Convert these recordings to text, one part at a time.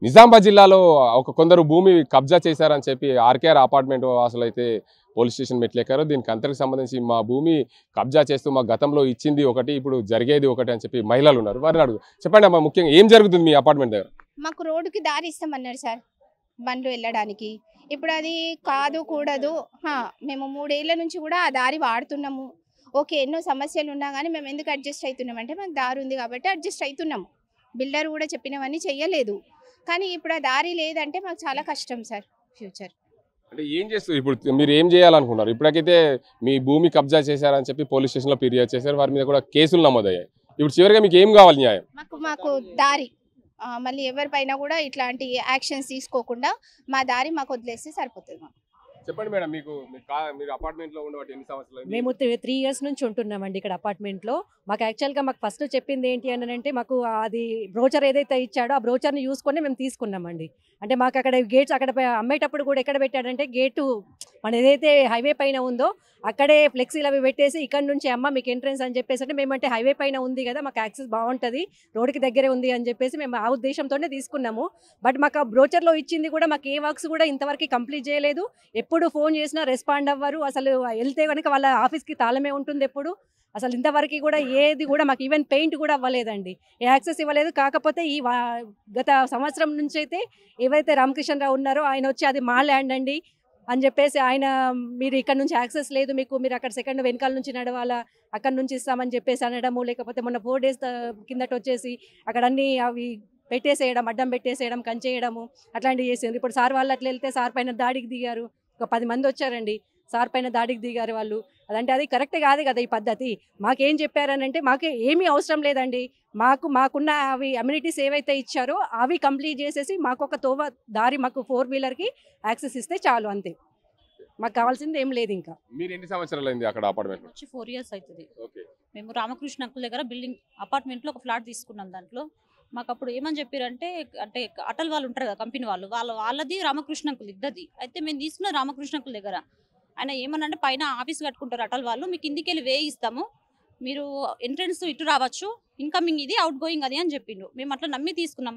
నిజామాబాద్ జిల్లాలో కొందరు భూమి కబ్జా చేశారని చెప్పి ఆర్కేఆర్ అపార్ట్మెంట్ వాసులు అయితే పోలీస్ స్టేషన్ మెట్లెక్కారు. దీనికి అంతకు సంబంధించి మా భూమి కబ్జా చేస్తూ మా గతంలో ఇచ్చింది ఒకటి, ఇప్పుడు జరిగేది ఒకటి అని చెప్పి మహిళలు ఉన్నారు. వారిని అడుగు చెప్పండి అమ్మా, ముఖ్యంగా ఏం జరుగుతుంది మీ అపార్ట్మెంట్ దగ్గర? మాకు రోడ్డుకి దారి ఇస్తామన్నారు సార్ బండ్లు వెళ్ళడానికి. ఇప్పుడు అది కాదు కూడదు. మేము 3 ఏళ్ల నుంచి కూడా ఆ దారి వాడుతున్నాము. ఓకే, ఎన్నో సమస్యలు ఉన్నా కానీ మేము ఎందుకు అడ్జస్ట్ అవుతున్నాం అంటే మాకు దారి ఉంది కాబట్టి అడ్జస్ట్ అవుతున్నాము. బిల్డర్ కూడా చెప్పినవన్నీ చెయ్యలేదు. కానీ ఇప్పుడు ఆ దారి లేదంటే మాకు చాలా కష్టం సార్ ఫ్యూచర్. అంటే ఏం చేస్తారు ఇప్పుడు, మీరు ఏం చేయాలనుకున్నారు? ఇప్పటికైతే మీ భూమి కబ్జా చేశారని చెప్పి పోలీస్ స్టేషన్లో ఫిర్యాదు చేశారు, వారి మీద కూడా కేసులు నమోదయ్యాయి. ఇప్పుడు చివరిగా మీకు ఏం కావాలి న్యాయం? మాకు దారి, మళ్ళీ ఎవరిపైన కూడా ఇట్లాంటి యాక్షన్స్ తీసుకోకుండా మా దారి మాకు వదిలేస్తే సరిపోతుంది. మాకు చెప్పండి మేడం, మీరు అపార్ట్మెంట్ లో ఉండబట్టి ఎన్ని సంవత్సరాలు? మేము 3 ఇయర్స్ నుంచి ఉంటున్నామండి ఇక్కడ అపార్ట్మెంట్ లో. మాకు యాక్చువల్గా మాకు ఫస్ట్ చెప్పింది ఏంటి అని అంటే, మాకు అది బ్రోచర్ ఏదైతే ఇచ్చాడో ఆ బ్రోచర్ని చూసుకొని మేము తీసుకున్నామండి. అంటే మాకు అక్కడ గేట్స్ అక్కడ అమ్మేటప్పుడు కూడా ఎక్కడ పెట్టాడంటే, గేటు మన ఏదైతే హైవే పైన ఉందో అక్కడే ఫ్లెక్సీలు అవి పెట్టేసి ఇక్కడ నుంచి అమ్మ మీకు ఎంట్రెన్స్ అని చెప్పేసి, అంటే మేమంటే హైవే పైన ఉంది కదా, మాకు యాక్సెస్ బాగుంటుంది, రోడ్డుకి దగ్గరే ఉంది అని చెప్పేసి మేము ఆ ఉద్దేశంతోనే తీసుకున్నాము. బట్ మాకు ఆ బ్రోచర్లో ఇచ్చింది కూడా మాకు ఏ వర్క్స్ కూడా ఇంతవరకు కంప్లీట్ చేయలేదు. ఎప్పుడు ఫోన్ చేసినా రెస్పాండ్ అవ్వరు. అసలు వెళ్తే కనుక వాళ్ళ ఆఫీస్కి తాళమే ఉంటుంది ఎప్పుడు. అసలు ఇంతవరకు కూడా ఏది కూడా మాకు ఈవెన్ పెయింట్ కూడా అవ్వలేదండి, ఏ యాక్సెస్ ఇవ్వలేదు. కాకపోతే ఈ గత సంవత్సరం నుంచి అయితే ఏవైతే రామకృష్ణరావు ఉన్నారో ఆయన వచ్చి అది మా ల్యాండ్ అండి అని చెప్పేసి ఆయన, మీరు ఇక్కడ నుంచి యాక్సెస్ లేదు మీకు, మీరు అక్కడ సెకండ్ వెనకాల నుంచి నడవాలా, అక్కడ నుంచి ఇస్తామని చెప్పేసి అనడము. లేకపోతే మొన్న 4 days కిందట వచ్చేసి అక్కడ అన్నీ అవి పెట్టేసేయడం, అడ్డం పెట్టేసేయడం, కంచేయడము అట్లాంటివి చేసింది. ఇప్పుడు సార్ వాళ్ళు అట్లా వెళ్తే సార్ పైన దాడికి దిగారు. ఒక 10 మంది వచ్చారండి, సార్ పైన దాడికి దిగారు వాళ్ళు. అదంటే అది కరెక్ట్ కాదు కదా ఈ పద్ధతి. మాకేం చెప్పారని అంటే, మాకు ఏమీ అవసరం లేదండి, మాకున్న అవి అమ్యూనిటీస్ ఏవైతే ఇచ్చారో అవి కంప్లీట్ చేసేసి మాకు ఒక తోవ దారి, మాకు 4 వీలర్కి యాక్సెస్ ఇస్తే చాలు, అంతే. మాకు కావాల్సింది ఏం లేదు. ఇంకా మీరు ఎన్ని సంవత్సరాలు అయింది అక్కడ అపార్ట్మెంట్ వచ్చి 4 years అవుతుంది. ఓకే, మేము రామకృష్ణ అంకుల్ దగ్గర బిల్డింగ్ అపార్ట్మెంట్లో ఒక ఫ్లాట్ తీసుకున్నాం. దాంట్లో మాకు అప్పుడు ఏమని చెప్పారంటే, అంటే అటల్ వాళ్ళు ఉంటారు కదా కంపెనీ వాళ్ళది రామకృష్ణ అంకుల్ ఇద్దరిది. అయితే మేము తీసుకున్న రామకృష్ణ అంకుల్ దగ్గర ఆయన ఏమనంటే, పైన ఆఫీస్ కట్టుకుంటారు అటల్ వాళ్ళు, మీకు ఇందుకు వెళ్ళి వే ఇస్తాము, మీరు ఎంట్రెన్స్ ఇటు రావచ్చు, ఇన్కమింగ్ ఇది, అవుట్ గోయింగ్ అది అని చెప్పిండు. మేము అట్లా నమ్మి తీసుకున్నాం.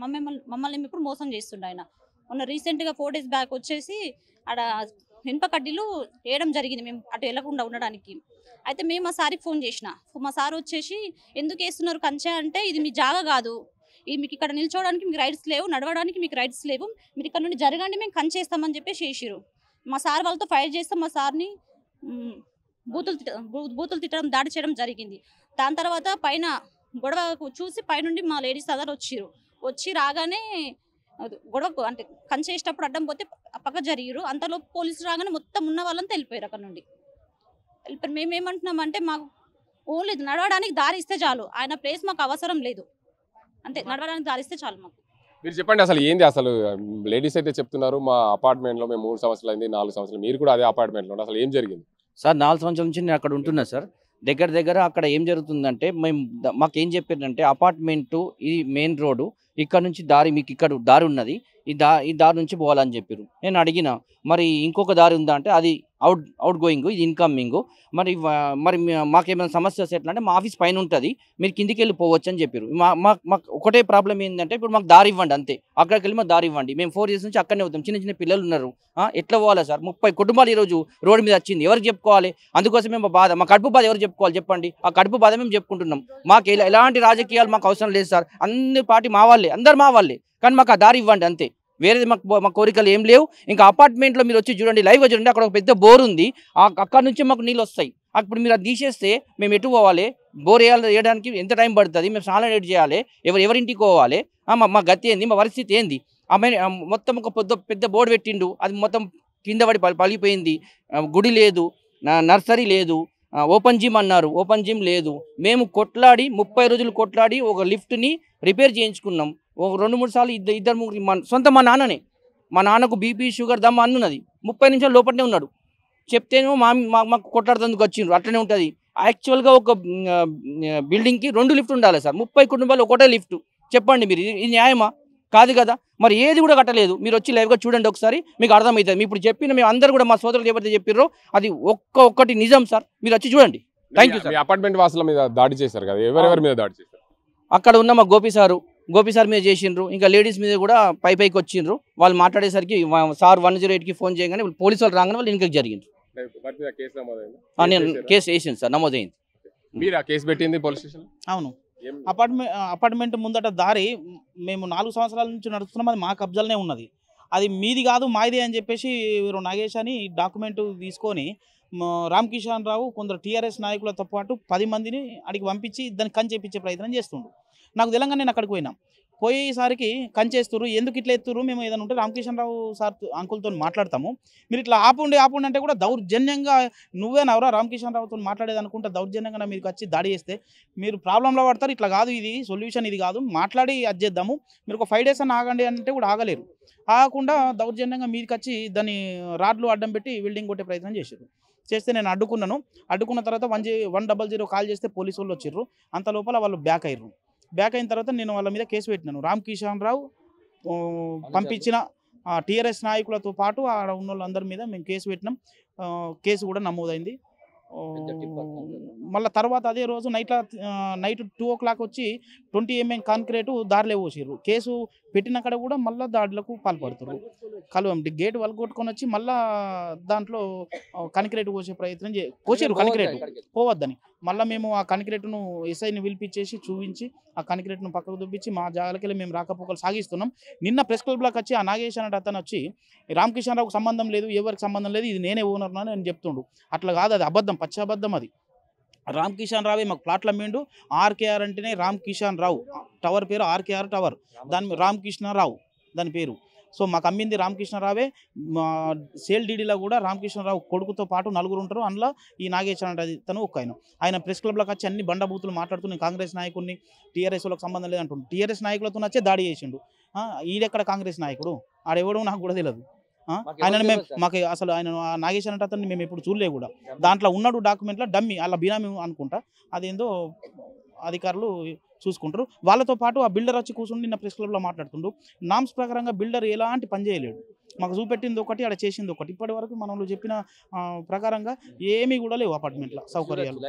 మమ్మల్ని ఇప్పుడు మోసం చేస్తుండే ఆయన. మొన్న రీసెంట్గా 4 days బ్యాక్ వచ్చేసి ఆడ ఇనుప కడ్డీలు వేయడం జరిగింది, మేము అటు వెళ్ళకుండా ఉండడానికి. అయితే మేము మా సార్కి ఫోన్ చేసిన, మా సార్ వచ్చేసి ఎందుకు వేస్తున్నారు కంచె అంటే, ఇది మీ జాగా కాదు, ఇది మీకు ఇక్కడ నిల్చోవడానికి మీకు రైట్స్ లేవు, నడవడానికి మీకు రైట్స్ లేవు, మీరు ఇక్కడ నుండి జరగండి, మేము కంచేస్తామని చెప్పేసి చేసిరు. మా సార్ వాళ్ళతో ఫైట్ చేస్తాం, మా సార్ని బూతులు తిట్టడం, దాడి చేయడం జరిగింది. దాని తర్వాత పైన గొడవ చూసి పైనుండి మా లేడీస్ అందరు వచ్చి రాగానే గొడవ అంటే కంచేసేటప్పుడు అడ్డం పోతే పక్క జరిగిరు. అంతలో పోలీసులు రాగానే మొత్తం ఉన్న వాళ్ళంతా వెళ్ళిపోయారు అక్కడ నుండి. మేమేమంటున్నామంటే, మాకు ఓన్లీ నడవడానికి దారి ఇస్తే చాలు, ఆయన ప్లేస్ మాకు అవసరం లేదు, అంతే, నడవడానికి దారి ఇస్తే చాలు మాకు. మీరు చెప్పండి అసలు ఏంది? అసలు లేడీస్ అయితే చెప్తున్నారు మా అపార్ట్మెంట్ లో మేము 3 సంవత్సరాలు అయింది, 4 సంవత్సరాలు, మీరు కూడా అదే అపార్ట్మెంట్ లో, అసలు ఏం జరిగింది సార్? 4 సంవత్సరాల నుంచి నేను అక్కడ ఉంటున్నా సార్. దగ్గర అక్కడ ఏం జరుగుతుందంటే, మాకేం చెప్పారంటే, అపార్ట్మెంటు ఇది మెయిన్ రోడ్డు, ఇక్కడ నుంచి దారి, మీకు ఇక్కడ దారి ఉన్నది, ఈ దారి నుంచి పోవాలని చెప్పారు. నేను అడిగిన, మరి ఇంకొక దారి ఉందా అంటే, అది అవుట్ గోయింగ్, ఇది ఇన్కమింగ్, మరి మాకేమైనా సమస్య ఎట్లా అంటే, మా ఆఫీస్ పైన ఉంటుంది, మీరు కిందికి వెళ్ళి పోవచ్చు అని చెప్పారు. మాకు ఒకటే ప్రాబ్లం ఏంటంటే, ఇప్పుడు మాకు దారి ఇవ్వండి అంతే, అక్కడికి వెళ్ళి మాకు దారి ఇవ్వండి. మేము 4 years నుంచి అక్కడనే అవుతాం, చిన్న పిల్లలు ఉన్నారు, ఎట్లా పోవాలా సార్? 30 కుటుంబాలు ఈరోజు రోడ్డు మీద వచ్చింది, ఎవరికి చెప్పుకోవాలి? అందుకోసం మేము బాధ, మా కడుపు బాధ ఎవరు చెప్పుకోవాలి చెప్పండి? ఆ కడుపు బాధ మేము చెప్పుకుంటున్నాం. మాకు ఎలాంటి రాజకీయాలు మాకు అవసరం లేదు సార్, అన్ని పార్టీ మా వాళ్ళే, అందరు మా వాళ్ళే, కానీ మాకు ఆ దారి ఇవ్వండి అంతే, వేరేది మా కోరికలు ఏం లేవు. ఇంకా అపార్ట్మెంట్లో మీరు వచ్చి చూడండి, లైవ్గా చూడండి, అక్కడ ఒక పెద్ద బోర్ ఉంది, అక్కడ నుంచి మాకు నీళ్ళు వస్తాయి. అప్పుడు మీరు అది తీసేస్తే మేము ఎటు పోవాలి? బోర్ వేయడానికి ఎంత టైం పడుతుంది? మేము స్నానం ఎటు చేయాలి? ఎవరింటికి పోవాలి? మా గతి ఏంది? మా పరిస్థితి ఏంది? ఆమె మొత్తం ఒక పెద్ద బోర్డు పెట్టిండు, అది మొత్తం కింద పడి పలిగిపోయింది. గుడి లేదు, నర్సరీ లేదు, ఓపెన్ జిమ్ అన్నారు, ఓపెన్ జిమ్ లేదు. మేము కొట్లాడి 30 రోజులు కొట్లాడి ఒక లిఫ్ట్ని రిపేర్ చేయించుకున్నాం. ఒక 2-3 సార్లు ఇద్దరు ముగ్గురు మా నాన్ననే, మా నాన్నకు బీపీ షుగర్ దమ్మ అన్నున్నది, 30 నిమిషాలు లోపలనే ఉన్నాడు. చెప్తేనేమో మాకు కొట్లాడుతందుకు వచ్చిండ్రు. అట్లనే ఉంటుంది. యాక్చువల్గా ఒక బిల్డింగ్కి 2 లిఫ్ట్ ఉండాలి సార్, 30 కుటుంబాలు ఒకటే లిఫ్ట్. చెప్పండి మీరు, ఇది న్యాయమా? కాదు కదా. మరి ఏది కూడా కట్టలేదు. మీరు వచ్చి లైవ్గా చూడండి ఒకసారి, మీకు అర్థమవుతుంది. ఇప్పుడు చెప్పిన మేము అందరూ కూడా, మా సోదరులు ఎవరైతే చెప్పారో అది ఒక్కటి నిజం సార్, మీరు వచ్చి చూడండి. Thank you sir. అపార్ట్మెంట్ వాసుల మీద దాడి చేశారు కదా, ఎవరెవరి మీద దాడి చేశారు? అక్కడ ఉన్న మా గోపి సారు, గోపి సార్ మీద చేసిండ్రు, ఇంకా లేడీస్ మీద కూడా పైకి వచ్చిండ్రు. వాళ్ళు మాట్లాడేసరికి సార్ 108కి ఫోన్ చేయగానే పోలీసు వాళ్ళు రాగానే వాళ్ళు ఇంకా జరిగిండ్రు. నేను కేసు వేసింది సార్, నమోదైంది. మీరు ఆ కేసు పెట్టింది పోలీస్ స్టేషన్? అవును. అపార్ట్మెంట్ ముందట దారి మేము 4 సంవత్సరాల నుంచి నడుస్తున్నాం, అది మా కబ్జాలనే ఉన్నది. అది మీది కాదు మాది అని చెప్పేసి నాగేష్ అని డాక్యుమెంట్ తీసుకొని రామకిషన్ రావు కొందరు టీఆర్ఎస్ నాయకులతో పాటు 10 మందిని అడిగి పంపించి దాన్ని కంచెప్పించే ప్రయత్నం చేస్తుండ్రు. నాకు తెలంగాణ నేను అక్కడికి పోయేసరికి కంచేస్తున్నారు. ఎందుకు ఇట్లా ఎత్తురు, మేము ఏదైనా ఉంటే రామకిషన్ రావు సార్ అంకుల్తో మాట్లాడతాము, మీరు ఇట్లా ఆపండి అంటే కూడా దౌర్జన్యంగా నువ్వేనవరా రామకిషన్ రావుతో మాట్లాడేది అనుకుంటే దౌర్జన్యంగా మీకు వచ్చి దాడి చేస్తే మీరు ప్రాబ్లంలో పడతారు. ఇట్లా కాదు, ఇది సొల్యూషన్ ఇది కాదు, మాట్లాడి అది చేద్దాము, మీరు ఒక 5 days అని ఆగండి అంటే కూడా ఆగలేరు. ఆగకుండా దౌర్జన్యంగా మీదకి వచ్చి దాన్ని రాడ్లు అడ్డం పెట్టి వెల్డింగ్ కొట్టే ప్రయత్నం చేస్తే నేను అడ్డుకున్న తర్వాత 100 కాల్ చేస్తే పోలీసు వాళ్ళు వచ్చిర్రు. అంత లోపల వాళ్ళు బ్యాక్ అయిన తర్వాత నేను వాళ్ళ మీద కేసు పెట్టినాను. రామకిషన్ రావు పంపించిన టీఆర్ఎస్ నాయకులతో పాటు ఆడ ఉన్న వాళ్ళందరి మీద మేము కేసు పెట్టినాం. కేసు కూడా నమోదైంది. మళ్ళీ తర్వాత అదే రోజు నైట్ 2 o'clock వచ్చి 20 mm కాంక్రీటు దారిలో పోసిర్రు. కేసు పెట్టిన కాడ కూడా మళ్ళీ దాడులకు పాల్పడుతున్నారు. గేట్ వలగొట్టుకొని వచ్చి మళ్ళీ దాంట్లో కాంక్రీటు పోసే ప్రయత్నం పోసారు. కాంక్రీటు పోవద్దని మళ్ళీ మేము ఆ కాంక్రీటును ఎస్ఐని పిలిపించేసి చూపించి ఆ కాంక్రీటును పక్కకు దుబ్బించి మా జాగాలకెళ్ళి మేము రాకపోకలు సాగిస్తున్నాం. నిన్న ప్రెస్ క్లబ్లోకి వచ్చి ఆ నాగేష్ అనే అతను వచ్చి రామకిషన్ రావుకు సంబంధం లేదు, ఎవరికి సంబంధం లేదు, ఇది నేనే ఓనర్ అని నేను చెప్తుండు. అట్లా కాదు, అది అబద్ధం, పచ్చి అబద్ధం. అది రామకిషన్ రావే మాకు ప్లాట్లు అమ్మిండు. ఆర్కేఆర్ అంటేనే రామకిషన్ రావు, టవర్ పేరు ఆర్కేఆర్ టవర్, దాని రామకృష్ణరావు దాని పేరు. సో మాకు అమ్మింది రామకృష్ణరావే. సేల్ డీడీలో కూడా రామకృష్ణరావు కొడుకుతో పాటు 4 ఉంటారు. అందులో ఈ నాగేష్ అంటే తను ఒక ఆయన ప్రెస్ క్లబ్లోకి వచ్చి అన్ని బండబూతులు మాట్లాడుతూ కాంగ్రెస్ నాయకుడిని టీఆర్ఎస్ వాళ్ళకి సంబంధం లేదంటుండు. టీఆర్ఎస్ నాయకులతో వచ్చే దాడి చేసిండు. ఈడెక్కడ కాంగ్రెస్ నాయకుడు, ఆడెవడో నాకు కూడా తెలియదు. ఆయన మాకు అసలు ఆయన నాగేష్ అంటే అతన్ని మేము ఎప్పుడు చూడలే కూడా. దాంట్లో ఉన్నాడు డాక్యుమెంట్లో డమ్మీ, అలా బినామీ అనుకుంటా, అదేందో అధికారులు చూసుకుంటారు. వాళ్ళతో పాటు ఆ బిల్డర్ వచ్చి కూర్చుని నిన్న ప్రెస్ క్లబ్లో మాట్లాడుతుండు. నామ్స్ ప్రకారంగా బిల్డర్ ఎలాంటి పని చేయలేడు. మాకు చూపెట్టింది ఒకటి, ఆడ చేసింది ఒకటి. ఇప్పటి వరకు మనం చెప్పిన ప్రకారంగా ఏమీ కూడా లేవు అపార్ట్మెంట్లో సౌకర్యాలు.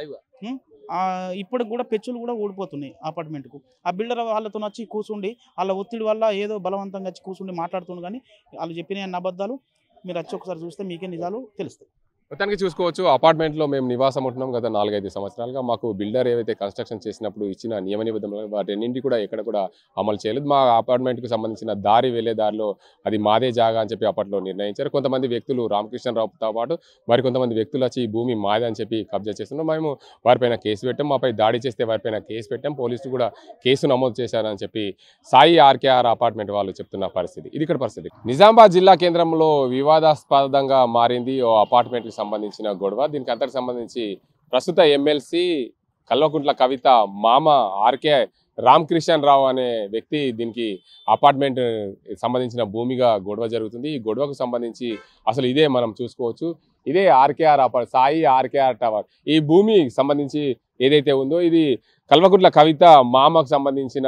ఇప్పటికి కూడా పెచ్చులు కూడా ఊడిపోతున్నాయి అపార్ట్మెంట్కు. ఆ బిల్డర్ వాళ్ళతో వచ్చి కూర్చుండి వాళ్ళ ఒత్తిడి వల్ల ఏదో బలవంతంగా వచ్చి కూర్చుండి మాట్లాడుతుంది. కానీ వాళ్ళు చెప్పిన అబద్ధాలు. మీరు వచ్చి ఒకసారి చూస్తే మీకే నిజాలు తెలుస్తాయి. మొత్తానికి చూసుకోవచ్చు, అపార్ట్మెంట్లో మేము నివాసం ఉంటున్నాం గత 4-5 సంవత్సరాలుగా. మాకు బిల్డర్ ఏవైతే కన్స్ట్రక్షన్ చేసినప్పుడు ఇచ్చిన నియమ నిబంధనలు వాటిన్నింటి కూడా ఎక్కడ కూడా అమలు చేయలేదు. మా అపార్ట్మెంట్కి సంబంధించిన దారి వెళ్ళే దారిలో అది మాదే జాగా అని చెప్పి అప్పట్లో నిర్ణయించారు. కొంతమంది వ్యక్తులు రామకృష్ణరావుతో పాటు మరికొంతమంది వ్యక్తులు వచ్చి ఈ భూమి మాదే అని చెప్పి కబ్జా చేస్తున్నాం. మేము వారిపైన కేసు పెట్టాం, మాపై దాడి చేస్తే వారిపైన కేసు పెట్టాం. పోలీసులు కూడా కేసు నమోదు చేశారని చెప్పి సాయి ఆర్కేఆర్ అపార్ట్మెంట్ వాళ్ళు చెప్తున్న పరిస్థితి. ఇది ఇక్కడ పరిస్థితి. నిజామాబాద్ జిల్లా కేంద్రంలో వివాదాస్పదంగా మారింది ఓ అపార్ట్మెంట్కి సంబంధించిన గొడవ. దీనికి అంతకు సంబంధించి ప్రస్తుత ఎమ్మెల్సీ కల్వకుంట్ల కవిత మామ ఆర్కే రామకృష్ణ రావు అనే వ్యక్తి దీనికి అపార్ట్మెంట్ సంబంధించిన భూమిగా గొడవ జరుగుతుంది. ఈ గొడవకు సంబంధించి అసలు ఇదే మనం చూసుకోవచ్చు, ఇదే ఆర్కేఆర్ సాయి ఆర్కేఆర్ టవర్. ఈ భూమి సంబంధించి ఏదైతే ఉందో ఇది కల్వకుంట్ల కవిత మామకు సంబంధించిన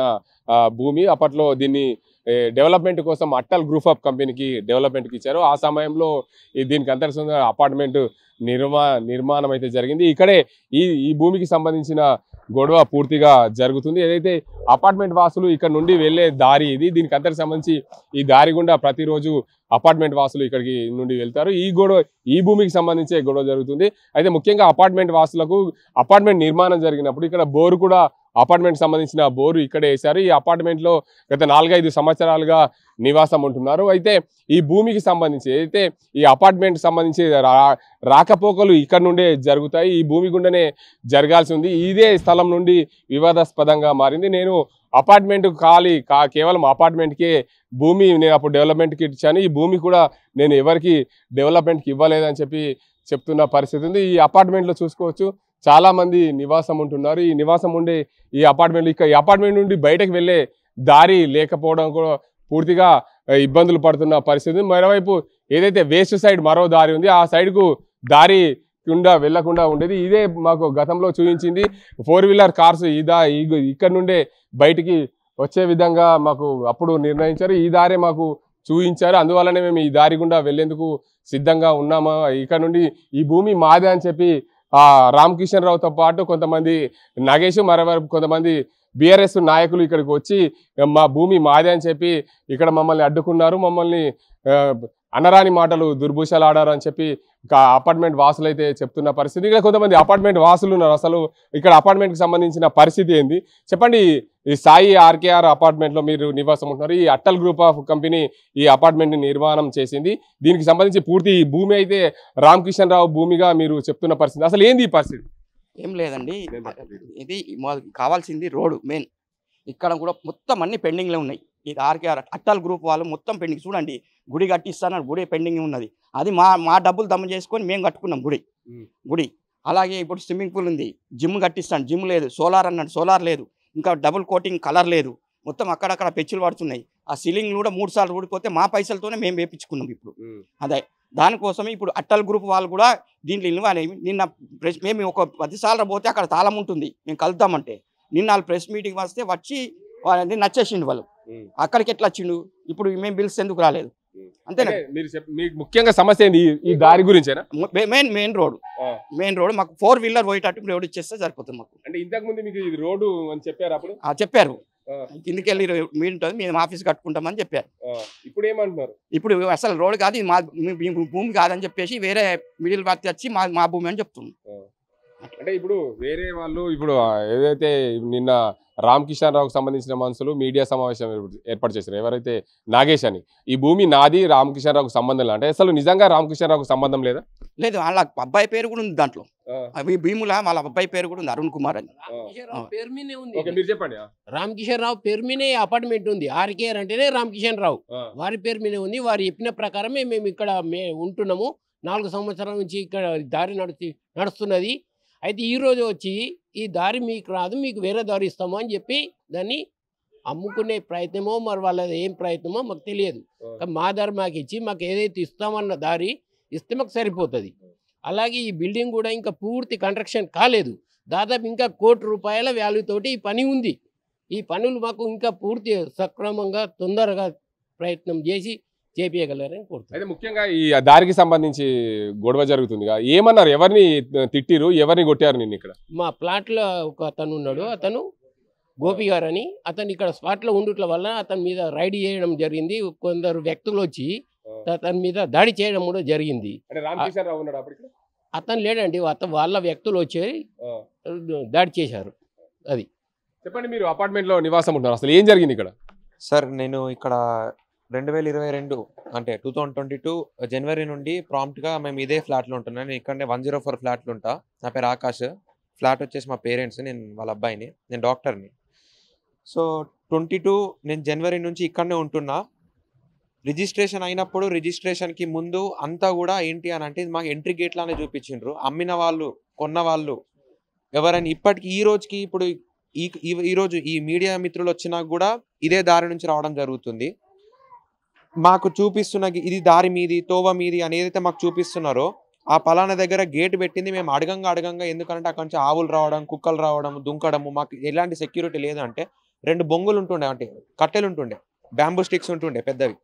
భూమి. అప్పట్లో దీన్ని డెవలప్మెంట్ కోసం అటల్ గ్రూప్ ఆఫ్ కంపెనీకి డెవలప్మెంట్కి ఇచ్చారు. ఆ సమయంలో దీనికి అంతర్గతంగా అపార్ట్మెంట్ నిర్మాణం అయితే జరిగింది. ఇక్కడే ఈ భూమికి సంబంధించిన గొడవ పూర్తిగా జరుగుతుంది. ఏదైతే అపార్ట్మెంట్ వాసులు ఇక్కడ నుండి వెళ్ళే దారి ఇది, దీనికి అంతకు సంబంధించి ఈ దారి గుండా ప్రతిరోజు అపార్ట్మెంట్ వాసులు ఇక్కడికి నుండి వెళ్తారు. ఈ భూమికి సంబంధించే గొడవ జరుగుతుంది. అయితే ముఖ్యంగా అపార్ట్మెంట్ వాసులకు అపార్ట్మెంట్ నిర్మాణం జరిగినప్పుడు ఇక్కడ బోరు కూడా అపార్ట్మెంట్ సంబంధించిన బోరు ఇక్కడే వేశారు. ఈ అపార్ట్మెంట్లో గత 4-5 సంవత్సరాలుగా నివాసం ఉంటున్నారు. అయితే ఈ భూమికి సంబంధించి ఏదైతే ఈ అపార్ట్మెంట్ సంబంధించి రాకపోకలు ఇక్కడ నుండే జరుగుతాయి. ఈ భూమి గుండానే జరగాల్సి ఉంది. ఇదే స్థలం నుండి వివాదాస్పదంగా మారింది. నేను అపార్ట్మెంట్ కేవలం అపార్ట్మెంట్కే భూమి నేను అప్పుడు డెవలప్మెంట్కి ఇచ్చాను, ఈ భూమి కూడా నేను ఎవరికి డెవలప్మెంట్కి ఇవ్వలేదని చెప్పి చెప్తున్న పరిస్థితి ఉంది. ఈ అపార్ట్మెంట్లో చూసుకోవచ్చు చాలా మంది నివాసం ఉంటున్నారు. ఈ నివాసం ఉండే ఈ అపార్ట్మెంట్ నుండి బయటకు వెళ్ళే దారి లేకపోవడం కూడా పూర్తిగా ఇబ్బందులు పడుతున్న పరిస్థితి. మరోవైపు ఏదైతే వేస్ట్ సైడ్ మరో దారి ఉంది, ఆ సైడ్కు దారి వెళ్లకుండా ఉండేది. ఇదే మాకు గతంలో చూపించింది 4-wheeler కార్స్ ఇక్కడ నుండే బయటికి వచ్చే విధంగా మాకు అప్పుడు నిర్ణయించారు. ఈ దారే మాకు చూపించారు. అందువల్లనే మేము ఈ దారి గుండా వెళ్లేందుకు సిద్ధంగా ఉన్నాము. ఇక్కడ నుండి ఈ భూమి మాదే అని చెప్పి రామకృష్ణ రావుతో పాటు కొంతమంది నాగేష్, మరోవైపు కొంతమంది బీఆర్ఎస్ నాయకులు ఇక్కడికి వచ్చి మా భూమి మాదే అని చెప్పి ఇక్కడ మమ్మల్ని అడ్డుకున్నారు, మమ్మల్ని అనరాని మాటలు దుర్భూషాలు ఆడారు అని చెప్పి అపార్ట్మెంట్ వాసులు అయితే చెప్తున్న పరిస్థితి. ఇక్కడ కొంతమంది అపార్ట్మెంట్ వాసులు ఉన్నారు. అసలు ఇక్కడ అపార్ట్మెంట్కి సంబంధించిన పరిస్థితి ఏంది చెప్పండి. ఈ సాయి ఆర్కేఆర్ అపార్ట్మెంట్లో మీరు నివాసం ఉంటున్నారు. ఈ అట్టల్ గ్రూప్ ఆఫ్ కంపెనీ ఈ అపార్ట్మెంట్ని నిర్మాణం చేసింది. దీనికి సంబంధించి పూర్తి భూమి అయితే రామకిషన్ రావు భూమిగా మీరు చెప్తున్న పరిస్థితి. అసలు ఏంది ఈ పరిస్థితి? ఏం లేదండి, ఇది కావాల్సింది రోడ్డు మెయిన్. ఇక్కడ కూడా మొత్తం అన్ని పెండింగ్లో ఉన్నాయి. ఇది ఆర్కేఆర్ అట్టల్ గ్రూప్ వాళ్ళు మొత్తం పెండింగ్. చూడండి, గుడి కట్టిస్తాను, గుడి పెండింగ్ ఉన్నది. అది మా డబ్బులు దమ్ము చేసుకొని మేము కట్టుకున్నాం గుడి. అలాగే ఇప్పుడు స్విమ్మింగ్ పూల్ ఉంది, జిమ్ కట్టిస్తాను, జిమ్ లేదు. సోలార్ అన్నాడు, సోలార్ లేదు. ఇంకా డబుల్ కోటింగ్ కలర్ లేదు. మొత్తం అక్కడక్కడ పెచ్చులు పడుతున్నాయి. ఆ సీలింగ్ కూడా 3 సార్లు ఊడిపోతే మా పైసలతోనే మేము వేపించుకున్నాం ఇప్పుడు. అదే దానికోసమే ఇప్పుడు అట్టల్ గ్రూప్ వాళ్ళు కూడా దీంట్లో ఇన్వాల్వ్ అయ్యి నిన్న మేము ఒక 10 సార్లు పోతే అక్కడ తాళం ఉంటుంది, మేము కలుద్దామంటే నిన్న వాళ్ళు ప్రెస్ మీటింగ్ వస్తే వచ్చి వాళ్ళని నచ్చేసిండు వాళ్ళు. అక్కడికి ఎట్లా వచ్చిండు? ఇప్పుడు మేము బిల్స్ ఎందుకు రాలేదు? అంతేనా? మీకు ముఖ్యంగా సమస్య ఏంది ఈ దారి గురించేనా? మెయిన్ రోడ్ మాకు 4 వీలర్ పోయేటట్టు రోడ్ ఇచ్చేస్తే సరిపోతుంది మాకు. అంటే ఇంతకు ముందు మీకు ఇది రోడ్డు అని చెప్పారు అప్పుడు? చెప్పారు, కిందికి వెళ్ళి మీరు ఉంటుంది, మేము ఆఫీస్ కట్టుకుంటామని చెప్పారు. ఇప్పుడు ఏమంటున్నారు? ఇప్పుడు అసలు రోడ్ కాదు, ఇది మా భూమి కాదని చెప్పేసి వేరే మిడిల్ పార్టీ వచ్చి మా భూమి అని చెప్తుంది. అంటే ఇప్పుడు వేరే వాళ్ళు ఇప్పుడు ఏదైతే నిన్న రామకిషన్ రావుకు సంబంధించిన మనుషులు మీడియా సమావేశం ఏర్పాటు చేశారు, ఎవరైతే నాగేష్ అని, ఈ భూమి నాది రామకిషన్ రావుకు సంబంధం లేదు అంటే అసలు నిజంగా రామకిషన్ రావుకు సంబంధం లేదా? లేదు, వాళ్ళ అబ్బాయి పేరు కూడా ఉంది దాంట్లో. అవి భీముల వాళ్ళ అబ్బాయి పేరు కూడా ఉంది, అరుణ్ కుమార్ అని. చెప్పండి. రామకిషన్ రావు పేరు మీనే అపార్ట్మెంట్ ఉంది. ఆర్కేఆర్ అంటేనే రామకిషన్ రావు వారి పేరు మీదే ఉంది. వారు చెప్పిన ప్రకారమే మేము ఇక్కడ ఉంటున్నాము. 4 సంవత్సరాల నుంచి ఇక్కడ దారి నడుస్తున్నది. అయితే ఈరోజు వచ్చి ఈ దారి మీకు రాదు, మీకు వేరే దారి ఇస్తాము అని చెప్పి దాన్ని అమ్ముకునే ప్రయత్నమో మరి వాళ్ళది ఏం ప్రయత్నమో మాకు తెలియదు. మా దారి మాకు ఇచ్చి మాకు ఏదైతే ఇస్తామన్న దారి ఇస్తే మాకు సరిపోతుంది. అలాగే ఈ బిల్డింగ్ కూడా ఇంకా పూర్తి కన్స్ట్రక్షన్ కాలేదు. దాదాపు ఇంకా ₹1 కోటి వాల్యూ తోటి ఈ పని ఉంది. ఈ పనులు మాకు ఇంకా పూర్తి సక్రమంగా తొందరగా ప్రయత్నం చేసి చేపియగలరని కోరుతున్నాను. అయితే ముఖ్యంగా ఈ దారికి సంబంధించి గొడవ జరుగుతుంది, ఏమన్నారు? ఎవరిని తిట్టిరు, ఎవరిని కొట్టారు నిన్న ఇక్కడ? మా ప్లాట్లో ఒక అతను ఉన్నాడు, అతను గోపి గారు అని. అతను ఇక్కడ స్పాట్లో ఉండటం వల్ల అతని మీద రైడ్ చేయడం జరిగింది. కొందరు వ్యక్తులు వచ్చి అతని మీద దాడి చేయడం కూడా జరిగింది. అతను లేడండి, వాళ్ళ వ్యక్తులు వచ్చి దాడి చేశారు. అది చెప్పండి. మీరు అపార్ట్మెంట్లో నివాసం ఉంటున్నారు, అసలు ఏం జరిగింది ఇక్కడ? సార్, నేను ఇక్కడ 2022 అంటే 2022 జనవరి నుండి ప్రాంప్ట్గా మేము ఇదే ఫ్లాట్లో ఉంటున్నాను. నేను ఇక్కడనే 104 ఫ్లాట్లు ఉంటా. నా పేరు ఆకాష్. ఫ్లాట్ వచ్చేసి మా పేరెంట్స్, నేను వాళ్ళ అబ్బాయిని, నేను డాక్టర్ని. సో 22 నేను జనవరి నుంచి ఇక్కడనే ఉంటున్నా. రిజిస్ట్రేషన్ అయినప్పుడు రిజిస్ట్రేషన్కి ముందు అంతా కూడా ఏంటి అని అంటే మాకు ఎంట్రీ గేట్లానే చూపించిండ్రు. అమ్మిన వాళ్ళు, కొన్న వాళ్ళు ఎవరైనా ఇప్పటికి ఈ రోజుకి ఇప్పుడు ఈరోజు ఈ మీడియా మిత్రులు వచ్చినా కూడా ఇదే దారి నుంచి రావడం జరుగుతుంది. మాకు చూపిస్తున్న ఇది దారి మీది, తోవ మీది అని ఏదైతే మాకు చూపిస్తున్నారో ఆ పలానా దగ్గర గేట్ పెట్టింది మేము అడగంగా ఎందుకంటే అక్కడి నుంచి ఆవులు రావడం, కుక్కలు రావడం, దుంకడము, మాకు ఎలాంటి సెక్యూరిటీ లేదంటే 2 బొంగులు ఉంటుండే, అంటే కట్టెలు ఉంటుండే, బ్యాంబూ స్టిక్స్ ఉంటుండే పెద్దవి.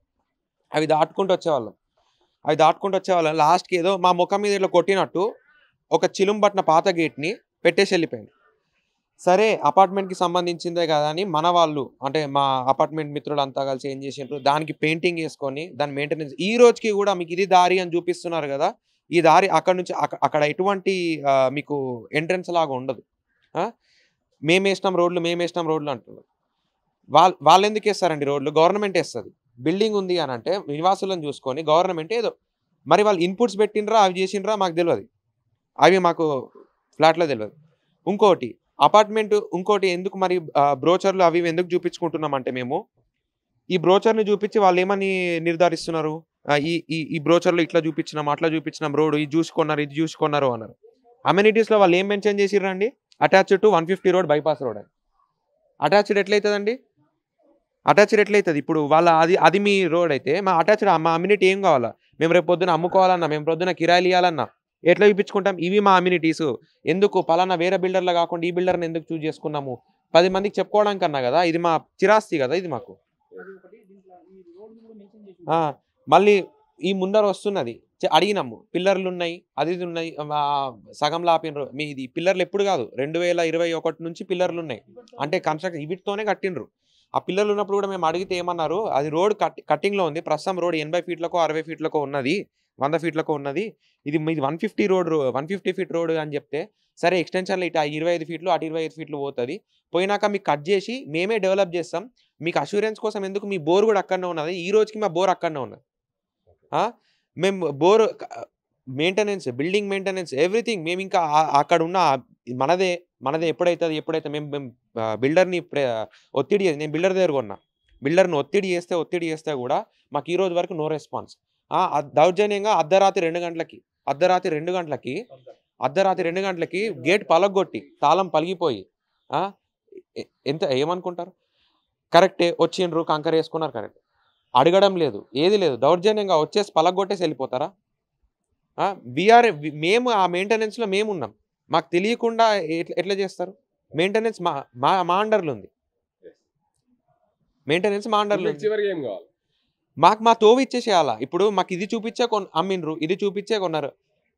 అవి దాటుకుంటూ వచ్చేవాళ్ళం. లాస్ట్కి ఏదో మా ముఖం మీద ఇట్లా కొట్టినట్టు ఒక చిలుం పట్టిన పాత గేట్ని పెట్టేసి వెళ్ళిపోయింది. సరే, అపార్ట్మెంట్కి సంబంధించిందే కదా అని మన వాళ్ళు అంటే మా అపార్ట్మెంట్ మిత్రులు అంతా కలిసి ఏం చేసిండ్రు, దానికి పెయింటింగ్ వేసుకొని దాని మెయింటెనెన్స్ ఈ రోజుకి కూడా మీకు ఇది దారి అని చూపిస్తున్నారు కదా, ఈ దారి అక్కడ నుంచి అక్కడ ఎటువంటి మీకు ఎంట్రన్స్ లాగా ఉండదు. మేమేసినాం రోడ్లు అంటున్నారు. వాళ్ళు ఎందుకు వేస్తారండి రోడ్లు? గవర్నమెంట్ వేస్తుంది. బిల్డింగ్ ఉంది అని అంటే నివాసులను చూసుకొని గవర్నమెంట్ ఏదో మరి వాళ్ళు ఇన్పుట్స్ పెట్టినరా, అవి చేసిండ్రా మాకు తెలియదు, అవి మాకు ఫ్లాట్లో తెలియదు. ఇంకోటి ఎందుకు మరి బ్రోచర్లు అవి ఎందుకు చూపించుకుంటున్నామంటే మేము ఈ బ్రోచర్ని చూపించి వాళ్ళు ఏమని నిర్ధారిస్తున్నారు, ఈ బ్రోచర్లో ఇట్లా చూపించినాం, అట్లా చూపించినాం, రోడ్డు ఇది చూసుకున్నారు అన్నారు. అమ్యూనిటీస్లో వాళ్ళు ఏం మెన్షన్ చేసిర్రండి? Attached to 150 road bypass road అని. అటాచ్డ్ ఎట్లయితుందండి? ఇప్పుడు వాళ్ళ అది మీ రోడ్ అయితే మా అటాచ్డ్ మా అమ్యూనిటీ ఏం కావాలా? మేము రేపు పొద్దున అమ్ముకోవాలన్నా, మేము పొద్దున కిరాయిలు ఇవ్వాలన్నా ఎట్లా చూపించుకుంటాం? ఇవి మా అమ్యూనిటీస్. ఎందుకు పలానా వేరే బిల్డర్లో కాకుండా ఈ బిల్డర్ని ఎందుకు చూస్ చేసుకున్నాము? 10 మందికి చెప్పుకోవడానికి కన్నా కదా, ఇది మా చిరాస్తి కదా, ఇది మాకు. మళ్ళీ ఈ ముందర వస్తున్నది అడిగినాము, పిల్లర్లు ఉన్నాయి, అది ఉన్నాయి, సగంలో ఆపినరు. మీ ఇది పిల్లర్లు ఎప్పుడు కాదు, 2021 నుంచి పిల్లర్లు ఉన్నాయి. అంటే కన్స్ట్రక్షన్ వీటితోనే కట్టినరు. ఆ పిల్లర్లు ఉన్నప్పుడు కూడా మేము అడిగితే ఏమన్నారు, అది రోడ్ కట్టింగ్లో ఉంది, ప్రస్తుతం రోడ్ 80 ఫీట్లకో 60 ఫీట్లకో ఉన్నది, 100 ఫీట్లకో ఉన్నది, ఇది 150 ఫీట్ రోడ్ అని చెప్తే, సరే ఎక్స్టెన్షన్లో ఇటు 25 ఫీట్లు అటు 25 ఫీట్లు పోతుంది, పోయినాక మీకు కట్ చేసి మేమే డెవలప్ చేస్తాం, మీకు అష్యూరెన్స్ కోసం ఎందుకు, మీ బోర్ కూడా అక్కడనే ఉన్నది, ఈ రోజుకి మా బోర్ అక్కడనే ఉన్నది. మేము bore maintenance, building maintenance, everything మేము ఇంకా అక్కడ ఉన్న మనదే ఎప్పుడైతే మేము బిల్డర్ని ఒత్తిడి, నేను బిల్డర్ దగ్గర కొన్నా, బిల్డర్ని ఒత్తిడి చేస్తే కూడా మాకు ఈ రోజు వరకు నో రెస్పాన్స్. దౌర్జన్యంగా అర్ధరాత్రి 2 గంటలకి గేట్ పలగొట్టి తాళం పలిగిపోయి ఎంత ఏమనుకుంటారు, కరెక్టే వచ్చిండ్రు కంకర వేసుకున్నారు, కరెక్ట్, అడగడం లేదు, ఏది లేదు, దౌర్జన్యంగా వచ్చేసి పలగొట్టేసి వెళ్ళిపోతారా? మేము ఆ మెయింటెనెన్స్లో మేము ఉన్నాం, మాకు తెలియకుండా ఎట్లా చేస్తారు? మెయింటెనెన్స్ మా అండర్లో ఉంది, మెయింటెనెన్స్ మా అండర్లో ఉంది. మా తోవి ఇచ్చేసేయాలా? ఇప్పుడు మాకు ఇది చూపించే అమ్మిండ్రు, ఇది చూపించే కొన్నారు,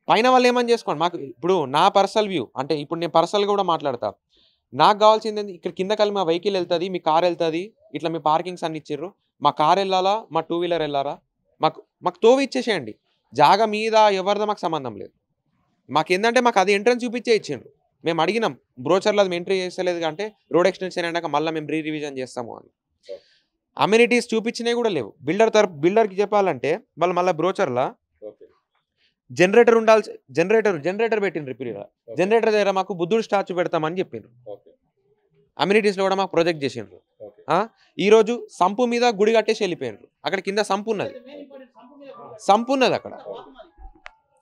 పైన వాళ్ళు ఏమని చేసుకోండి. మాకు ఇప్పుడు నా పర్సనల్ వ్యూ అంటే, ఇప్పుడు నేను పర్సనల్గా కూడా మాట్లాడతా, నాకు కావాల్సింది ఇక్కడ కింద కలిసి మా వెహికల్ వెళ్తుంది, మీ కార్ వెళ్తుంది, ఇట్లా మీ పార్కింగ్స్ అన్ని ఇచ్చిర్రు, మా కార్ వెళ్ళాలా, మా 2 వీలర్ వెళ్ళాలా, మాకు తోవి ఇచ్చేసేయండి. జాగా మీద ఎవరిదో మాకు సంబంధం లేదు. మాకు ఏంటంటే మాకు అది ఎంట్రన్స్ చూపించే ఇచ్చిండ్రు, మేము అడిగినాం బ్రోచర్లో అది ఎంట్రీ చేస్తలేదు అంటే రోడ్ ఎక్స్టెన్షన్ అయినాక మళ్ళీ మేము రివిజన్ చేస్తాము అని. అమ్యూనిటీస్ చూపించినవి కూడా లేవు. బిల్డర్కి చెప్పాలంటే వాళ్ళు మళ్ళీ బ్రోచర్లా జనరేటర్ పెట్టిండ్రు. జనరేటర్ దగ్గర మాకు బుద్ధుడు స్టాచ్యూ పెడతామని చెప్పిండ్రు. అమ్యూనిటీస్లో కూడా మాకు ప్రొజెక్ట్ చేసిండ్రు. ఈరోజు సంపు మీద గుడి కట్టేసి వెళ్ళిపోయినారు. అక్కడ కింద సంపు ఉన్నది అక్కడ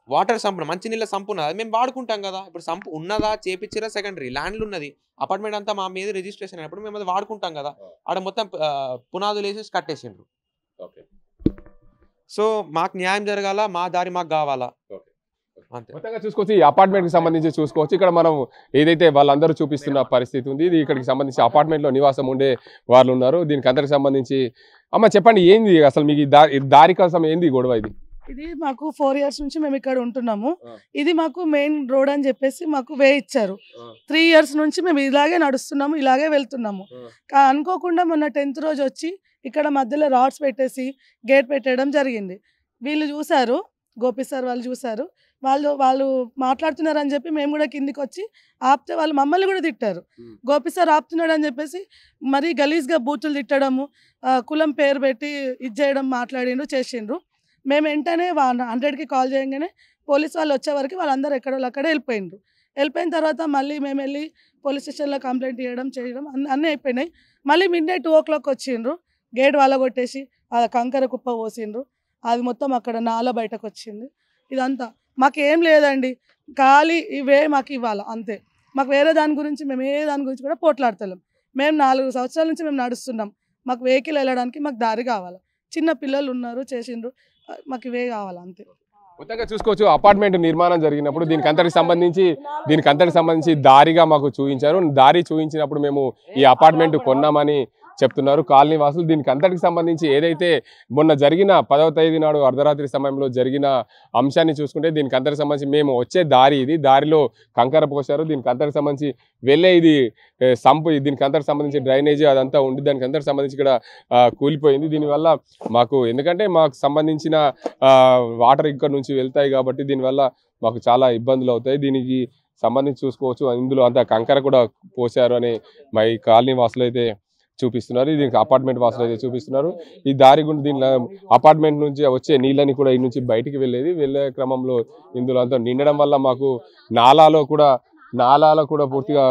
వాటర్ సంపు, మంచినీళ్ళ సంపు ఉన్నది, అది మేము వాడుకుంటాం కదా. ఇప్పుడు సంపు ఉన్నదా చేపించిరా సెకండరీ, ల్యాండ్లు ఉన్నది, అపార్ట్మెంట్ అంతా మా మీద రిజిస్ట్రేషన్ అయినప్పుడు మేము అది వాడుకుంటాం కదా. ఆడ మొత్తం పునాదులు వేసేసి కట్టేసిండ్రు. సో మాకు న్యాయం జరగాల, మా దారి మాకు కావాలా. మొత్తంగా చూసుకోవచ్చు, ఈ అపార్ట్మెంట్కి సంబంధించి చూసుకోవచ్చు. ఇక్కడ మనం ఏదైతే వాళ్ళందరూ చూపిస్తున్న పరిస్థితి ఉంది, ఇది ఇక్కడికి సంబంధించి అపార్ట్మెంట్లో నివాసం ఉండే వాళ్ళు ఉన్నారు. దీనికి అందరికి సంబంధించి అమ్మ చెప్పండి, ఏంది అసలు మీకు దారి కోసం ఏంది గొడవ? ఇది మాకు 4 years నుంచి మేము ఇక్కడ ఉంటున్నాము. ఇది మాకు మెయిన్ రోడ్ అని చెప్పేసి మాకు వే ఇచ్చారు. 3 years నుంచి మేము ఇలాగే నడుస్తున్నాము, ఇలాగే వెళ్తున్నాము. అనుకోకుండా మొన్న 10th రోజు వచ్చి ఇక్కడ మధ్యలో రాడ్స్ పెట్టేసి గేట్ పెట్టడం జరిగింది. వీళ్ళు చూసారు, గోపి సార్ వాళ్ళు చూసారు, వాళ్ళు మాట్లాడుతున్నారు అని చెప్పి మేము కూడా కిందికి వచ్చి ఆపితే వాళ్ళు మమ్మల్ని కూడా తిట్టారు. గోపి సార్ ఆపుతున్నాడు అని చెప్పేసి మరీ గలీజ్గా బూతులు తిట్టడము, కులం పేరు పెట్టి ఇది చేయడం మాట్లాడిండ్రు, చేసిండ్రు. మేము వెంటనే 100కి కాల్ చేయగానే పోలీస్ వాళ్ళు వచ్చే వరకు వాళ్ళందరూ ఎక్కడోళ్ళక్కడ వెళ్ళిపోయిండ్రు. వెళ్ళిపోయిన తర్వాత మళ్ళీ మేము వెళ్ళి పోలీస్ స్టేషన్లో కంప్లైంట్ చేయడం అన్నీ అయిపోయినాయి. మళ్ళీ midnight 2 o'clock వచ్చిండ్రు, గేట్ వాళ్ళ కొట్టేసి అది కంకర కుప్ప పోసిండ్రు. అది మొత్తం అక్కడ నాల బయటకు వచ్చింది. ఇదంతా మాకేం లేదండి, ఖాళీ ఇవే మాకు ఇవ్వాలి అంతే. మాకు వేరే దాని గురించి మేము ఏ దాని గురించి కూడా పోట్లాడతలేం. మేము 4 సంవత్సరాల నుంచి మేము నడుస్తున్నాం. మాకు వెహికల్ వెళ్ళడానికి మాకు దారి కావాలి. చిన్న పిల్లలు ఉన్నారు, చేసిండ్రు, మాకు ఇవే కావాలి అంతే. మొత్తంగా చూసుకోవచ్చు, అపార్ట్మెంట్ నిర్మాణం జరిగినప్పుడు దీనికి అంతటికి సంబంధించి దారిగా మాకు చూపించారు. దారి చూపించినప్పుడు మేము ఈ అపార్ట్మెంట్ కొన్నామని చెప్తున్నారు కాలనీ వాసులు. దీనికి అంతటికి సంబంధించి ఏదైతే మొన్న జరిగిన 10వ తేదీ నాడు అర్ధరాత్రి సమయంలో జరిగిన అంశాన్ని చూసుకుంటే దీనికి అంతటికి సంబంధించి మేము వచ్చే దారి ఇది, దారిలో కంకర పోశారు. దీనికి అంతటికి సంబంధించి వెళ్ళే ఇది సంపు, దీనికి అంతటికి సంబంధించి డ్రైనేజీ అదంతా ఉండి దానికి అంతటికి సంబంధించి ఇక్కడ కూలిపోయింది. దీనివల్ల మాకు ఎందుకంటే మాకు సంబంధించిన వాటర్ ఇక్కడ నుంచి వెళ్తాయి కాబట్టి దీనివల్ల మాకు చాలా ఇబ్బందులు అవుతాయి. దీనికి సంబంధించి చూసుకోవచ్చు, ఇందులో అంతా కంకర కూడా పోశారు అని మా ఈ కాలనీ వాసులు అయితే చూపిస్తున్నారు. దీనికి అపార్ట్మెంట్ వాసులు అయితే చూపిస్తున్నారు. ఈ దారి గుండా దీనిలో అపార్ట్మెంట్ నుంచి వచ్చే నీళ్ళని కూడా ఈ నుంచి బయటికి వెళ్ళే క్రమంలో ఇందులో అంతా నిండడం వల్ల మాకు నాలాలో కూడా పూర్తిగా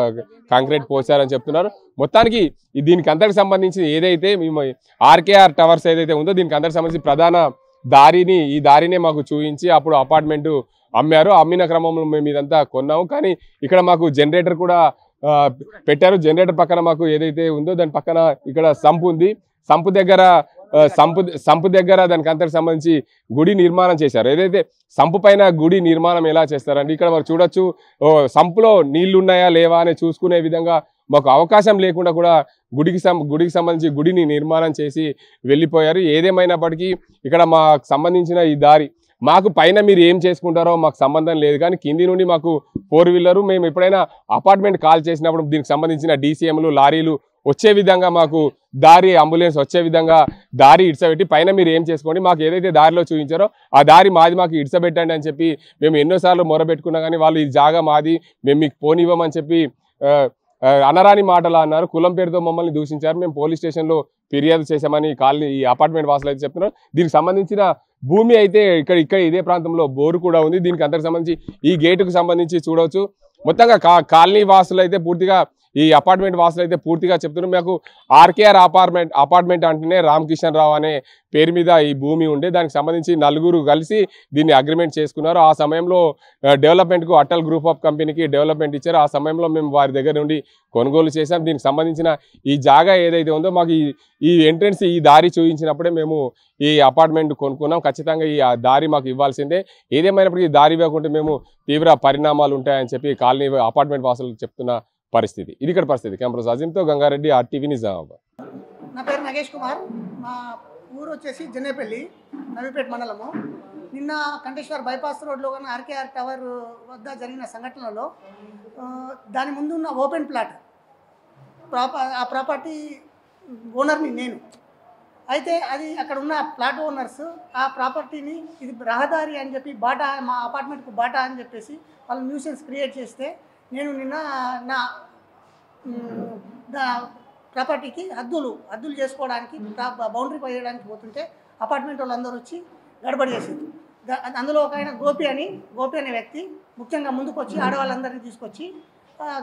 కాంక్రీట్ పోసారని చెప్తున్నారు. మొత్తానికి దీనికి అంతటికి సంబంధించి ఏదైతే మేము ఆర్కేఆర్ టవర్స్ ఏదైతే ఉందో దీనికి అంతటికి సంబంధించి ప్రధాన ఈ దారినే మాకు చూపించి అప్పుడు అపార్ట్మెంట్ అమ్మారు. అమ్మిన క్రమంలో మేము ఇదంతా కొన్నాము. కానీ ఇక్కడ మాకు జనరేటర్ కూడా పెట్టారు. జనరేటర్ పక్కన మాకు ఏదైతే ఉందో దాని పక్కన ఇక్కడ సంపు ఉంది. సంపు దగ్గర దానికి అంతటికి సంబంధించి గుడి నిర్మాణం చేశారు. ఏదైతే సంపు పైన గుడి నిర్మాణం ఎలా చేస్తారండి, ఇక్కడ మనం చూడొచ్చు సంపులో నీళ్లు ఉన్నాయా లేవా అని చూసుకునే విధంగా మాకు అవకాశం లేకుండా కూడా గుడికి సంబంధించి గుడిని నిర్మాణం చేసి వెళ్ళిపోయారు. ఏదేమైనప్పటికీ ఇక్కడ మాకు సంబంధించిన ఈ దారి మాకు పైన మీరు ఏం చేసుకుంటారో మాకు సంబంధం లేదు, కానీ కింది నుండి మాకు 4 వీలరు మేము ఎప్పుడైనా అపార్ట్మెంట్ కాల్ చేసినప్పుడు దీనికి సంబంధించిన DCMలు లారీలు వచ్చే విధంగా మాకు దారి అంబులెన్స్ వచ్చే విధంగా దారి ఇడ్చబెట్టి పైన మీరు ఏం చేసుకోండి, మాకు ఏదైతే దారిలో చూపించారో ఆ దారి మాది మాకు ఇడ్చబెట్టండి అని చెప్పి మేము ఎన్నోసార్లు మొరబెట్టుకున్నా కానీ వాళ్ళు ఈ జాగా మాది మేము మీకు పోనివ్వమని చెప్పి అనరాని మాటలు అన్నారు. కులం పేరుతో మమ్మల్ని దూషించారు. మేము పోలీస్ స్టేషన్లో ఫిర్యాదు చేశామని ఈ అపార్ట్మెంట్ వాసులు అయితే చెప్తున్నారు. దీనికి సంబంధించిన భూమి అయితే ఇక్కడ ఇదే ప్రాంతంలో బోరు కూడా ఉంది. దీనికి అంతకు సంబంధించి ఈ గేటుకు సంబంధించి చూడవచ్చు. మొత్తంగా కాలనీ వాసులు అయితే పూర్తిగా ఈ అపార్ట్మెంట్ వాసులు అయితే పూర్తిగా చెప్తున్నారు. మాకు ఆర్కేఆర్ అపార్ట్మెంట్ అంటేనే రామకిషన్ రావు అనే పేరు మీద ఈ భూమి ఉండే, దానికి సంబంధించి 4 కలిసి దీన్ని అగ్రిమెంట్ చేసుకున్నారు. ఆ సమయంలో డెవలప్మెంట్కు అటల్ గ్రూప్ ఆఫ్ కంపెనీకి డెవలప్మెంట్ ఇచ్చారు. ఆ సమయంలో మేము వారి దగ్గర నుండి కొనుగోలు చేశాం. దీనికి సంబంధించిన ఈ జాగా ఏదైతే ఉందో మాకు ఈ ఎంట్రెన్స్ ఈ దారి చూపించినప్పుడే మేము ఈ అపార్ట్మెంట్ కొనుక్కున్నాం. ఖచ్చితంగా ఈ దారి మాకు ఇవ్వాల్సిందే. ఏదేమైనప్పటికీ ఈ దారి ఇవ్వకుంటే మేము తీవ్ర పరిణామాలు ఉంటాయని చెప్పి కాలనీ అపార్ట్మెంట్ వాసులు చెప్తున్న పరిస్థితి. ఇది ఇక్కడ పరిస్థితి. కెమెరా అజీంతో గంగారెడ్డి, RTV నిజామాబాద్. నా పేరు నగేష్ కుమార్. మా ఊరు వచ్చేసి జన్నేపల్లి, నవీపేట మండలము. నిన్న కంటేశ్వర్ బైపాస్ రోడ్లో ఉన్న ఆర్కేఆర్ టవర్ వద్ద జరిగిన సంఘటనలో దాని ముందు ఉన్న ఓపెన్ ప్లాట్ ఆ ప్రాపర్టీ ఓనర్ని నేను. అయితే అది అక్కడ ఉన్న ప్లాట్ ఓనర్స్ ఆ ప్రాపర్టీని ఇది రహదారి అని చెప్పి బాటా, మా అపార్ట్మెంట్కు బాటా అని చెప్పేసి వాళ్ళు న్యూసెన్స్ క్రియేట్ చేస్తే నేను నిన్న నా ప్రాపర్టీకి హద్దులు చేసుకోవడానికి బౌండరీ పోయడానికి పోతుంటే అపార్ట్మెంట్ వాళ్ళందరూ వచ్చి గడబడి చేసింది. అందులో ఒక ఆయన గోపి అనే వ్యక్తి ముఖ్యంగా ముందుకు వచ్చి ఆడవాళ్ళందరినీ తీసుకొచ్చి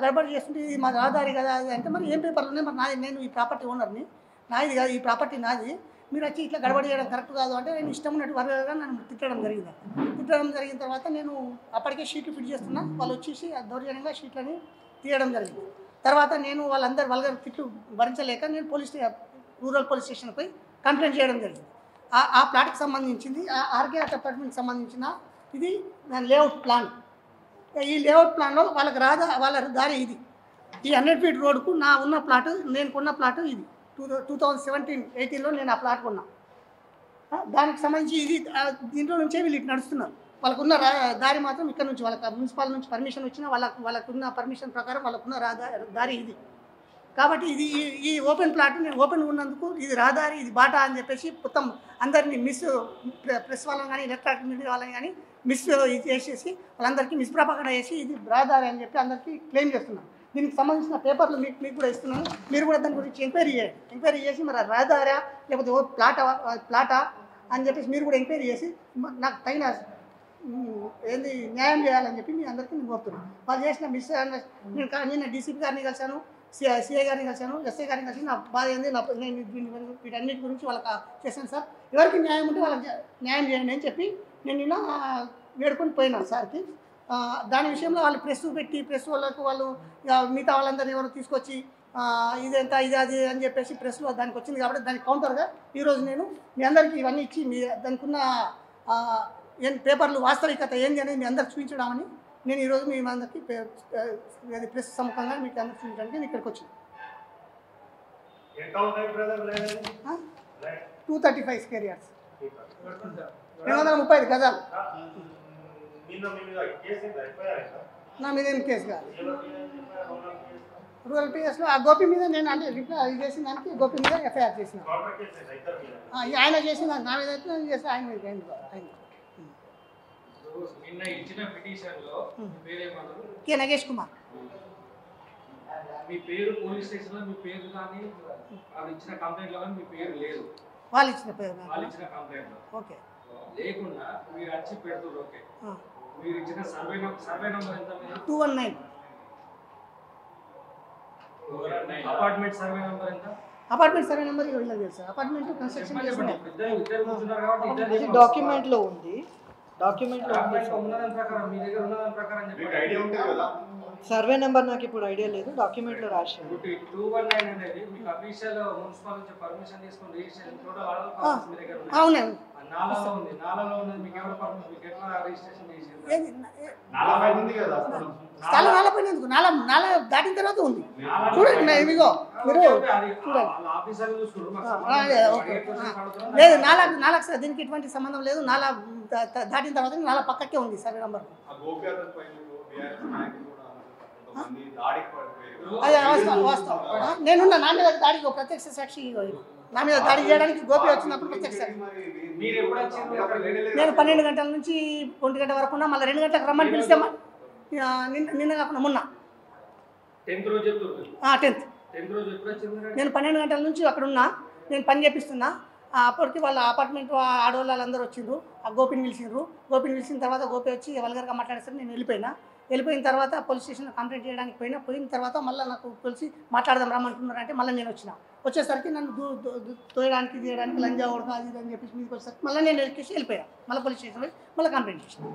గడబడి చేస్తుంటే ఇది మా రహదారి కదా అది అంటే, మరి ఏం పేపర్లు ఉన్నాయి, మరి నాది, నేను ఈ ప్రాపర్టీ ఓనర్ని, నాది కాదు ఈ ప్రాపర్టీ నాది, మీరు వచ్చి ఇట్లా గడబడి చేయడం కరెక్ట్ కాదు అంటే నేను ఇష్టం ఉన్నట్టు వరగా నన్ను తిట్టడం జరిగిన తర్వాత నేను అప్పటికే షీట్లు ఫిట్ చేస్తున్నా. వాళ్ళు వచ్చేసి దౌర్జన్యంగా షీట్లని తీయడం జరిగింది. తర్వాత నేను వాళ్ళందరూ వల్గర్ తిట్లు భరించలేక నేను రూరల్ పోలీస్ స్టేషన్కి పోయి కంప్లైంట్ చేయడం జరిగింది. ఆ ప్లాట్కి సంబంధించింది ఆర్కేఆర్ అపార్ట్మెంట్కి సంబంధించిన ఇది లేఅవుట్ ప్లాన్. ఈ లేఅవుట్ ప్లాన్లో వాళ్ళ దారి ఇది. ఈ 100 ఫీట్ రోడ్కు నా ఉన్న ప్లాట్, నేను కొన్న ప్లాట్ ఇది. 2017-18లో నేను ఆ ప్లాట్ కొన్నా. దానికి సంబంధించి ఇది దీంట్లో నుంచే వీళ్ళు ఇటు నడుస్తున్నారు. వాళ్ళకున్న దారి మాత్రం ఇక్కడ నుంచి వాళ్ళకి మున్సిపల్ నుంచి పర్మిషన్ వచ్చినా వాళ్ళకున్న పర్మిషన్ ప్రకారం వాళ్ళకున్న దారి ఇది. కాబట్టి ఇది ఈ ఓపెన్ ప్లాట్ నేను ఓపెన్ ఉన్నందుకు ఇది రహదారి, ఇది బాటా అని చెప్పేసి మొత్తం అందరినీ ప్రెస్ వాళ్ళని కానీ ఎలక్ట్రానిక్ మీడియా వాళ్ళని కానీ చేసేసి వాళ్ళందరికీ మిస్ప్రపకరణ చేసి ఇది రహదారి అని చెప్పి అందరికీ క్లెయిమ్ చేస్తున్నాను. దీనికి సంబంధించిన పేపర్లు మీకు కూడా ఇస్తున్నాను. మీరు కూడా దాని గురించి ఎంక్వైరీ చేయండి. ఎంక్వైరీ చేసి మరి రహదారా లేకపోతే ప్లాటా అని చెప్పేసి మీరు కూడా ఎంక్వైరీ చేసి నాకు తగిన న్యాయం చేయాలని చెప్పి మీ అందరికీ నేను కోరుతున్నాను. వాళ్ళు చేసిన నేను DCP గారిని కలిశాను, CI గారిని కలిశాను, SI గారిని కలిసి నా బాధ ఏంది, నేను వీటన్నిటి గురించి వాళ్ళకి చేశాను. సార్ ఎవరికి న్యాయం ఉంటే వాళ్ళకి న్యాయం చేయండి అని చెప్పి నేను నిన్న వేడుకొని పోయినాను సార్కి. దాని విషయంలో వాళ్ళు ప్రెస్ వాళ్ళకు వాళ్ళు మిగతా వాళ్ళందరూ ఎవరు తీసుకొచ్చి ఇదెంత ఇది అది అని చెప్పేసి ప్రెస్లో దానికి వచ్చింది. కాబట్టి దానికి కౌంటర్గా ఈరోజు నేను మీ అందరికీ ఇవన్నీ ఇచ్చి దానికి ఉన్న పేపర్లు వాస్తవికత ఏంది అనేది మీ అందరికి చూపించడామని నేను ఈరోజు మీ అందరికీ ప్రెస్ సముఖంగా మీకు అందరికి చూపించడానికి నేను ఇక్కడికి వచ్చాను. 235 స్క్వేర్ యార్డ్స్, 235 గజాలు. నా మీద ఏం కేసు కాదు. రూరల్ PSలో ఆ గోపి మీద నేను అంటే ఇది చేసిన దానికి గోపి మీద FIR చేసిన. ఆయన చేసిన నా మీద అయితే నేను చేస్తే ఆయన మీద కే నగేష్ కుమార్. మీ పేరు పోలీస్ స్టేషన్లో మీ పేరు కానీ వాళ్ళు ఇచ్చిన కంప్లైంట్లో కానీ మీ పేరు లేదు. వాళ్ళు ఇచ్చిన పేరు కంప్లైంట్లో ఓకే లేకుండా మీరు వచ్చి పెడుతున్నారు. ఓకే, మీరు ఇచ్చిన సర్వే నంబర్ ఎంత? 219. అపార్ట్మెంట్ సర్వే నంబర్ ఎంత? అపార్ట్మెంట్ సర్వే నెంబర్ ఇలా తెలుసు. అపార్ట్మెంట్ కన్స్ట్రక్షన్ డాక్యుమెంట్లో ఉంది. ఉన్నదాని ప్రకారం మీ దగ్గర ఉన్నదాని ప్రకారం చెప్పండి. సర్వే నెంబర్ నాకు ఇప్పుడు ఐడియా లేదు, డాక్యుమెంట్లో రాశాను. 219 అనేది మీకు అఫీషియల్ మున్సిపల్ నుంచి పర్మిషన్ తీసుకొని రిజిస్ట్రేషన్ టోటల్ ఆల్ మీ దగ్గర ఉంది. అవునండి. నాలాలో ఉంది. నాలాలో ఉన్నది మీకు ఎవరు పర్మిషన్ మీకు ఎట్లా రిజిస్ట్రేషన్ చేసింది? నాలా ఉంది కదా స్థలం నాలపైన ఎందుకు? నాల దాటిన తర్వాత ఉంది. చూడండి ఇదిగో మీరు చూడండి. ఆఫీసర్లు చూసుకుంటారు. లేదు నాలకు సార్ దీనికి ఎటువంటి సంబంధం లేదు. నాల దాటిన తర్వాత నాల పక్కకే ఉంది సర్వే నంబర్. అదే వాస్తవం. నేనున్నా నా మీద దాడికి ఒక ప్రత్యక్ష సాక్షి. నా మీద దాడి చేయడానికి గోపి వచ్చినప్పుడు ప్రత్యక్ష సాక్షి. నేను 12 గంటల నుంచి 1 గంట వరకు ఉన్నా. మళ్ళీ 2 గంటలకు రమ్మని పిలిస్తే నిన్న కాకుండా మొన్న 10th రోజు చెప్తున్నారు. 10th రోజు ఎప్పుడు వచ్చింది? నేను 12 గంటల నుంచి అక్కడ ఉన్నా. నేను పని చేపిస్తున్నా. అప్పటికి వాళ్ళ అపార్ట్మెంట్ ఆడవాళ్ళు వాళ్ళందరూ వచ్చిండ్రు. ఆ గోపిని పిలిచిండ్రు. గోపిని పిలిచిన తర్వాత గోపి వచ్చి వల్గర్గా మాట్లాడేస్తారు. నేను వెళ్ళిపోయిన తర్వాత పోలీస్ స్టేషన్లో కంప్లైంట్ చేయడానికి పోయిన తర్వాత మళ్ళీ నాకు కలిసి మాట్లాడదాం రమ్మంటున్నారంటే మళ్ళీ నేను వచ్చేసరికి నన్ను తోయడానికి తీయడానికి లంజా ఉడక అది అని చెప్పేసి మీదకి వచ్చేసరికి మళ్ళీ నేను వెళ్ళిపోయాను. మళ్ళీ పోలీస్ స్టేషన్లో మళ్ళీ కంప్లైంట్ చేశాను.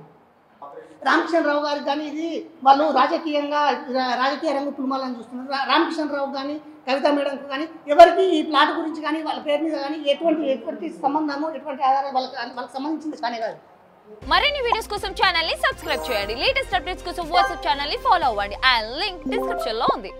రామకిషన్ రావు గారికి కానీ వాళ్ళు రాజకీయ రంగు పులిమాలని చూస్తున్నారు. రామకిషన్ రావు కానీ కవిత మేడంకు కానీ ఎవరికి ఈ ప్లాట్ గురించి కానీ వాళ్ళ పేరు మీద కానీ ఎటువంటి సంబంధము ఎటువంటి ఆధారాలు వాళ్ళకి సంబంధించింది కానీ కాదు. మరిన్ని వీడియోస్ కోసం ఛానల్ ని సబ్స్క్రైబ్ చేయండి. లేటెస్ట్ అప్డేట్స్ కోసం వాట్సాప్ ఛానల్ ని ఫాలో అవ్వండి. అండ్ లింక్ డిస్క్రిప్షన్ లో ఉంది.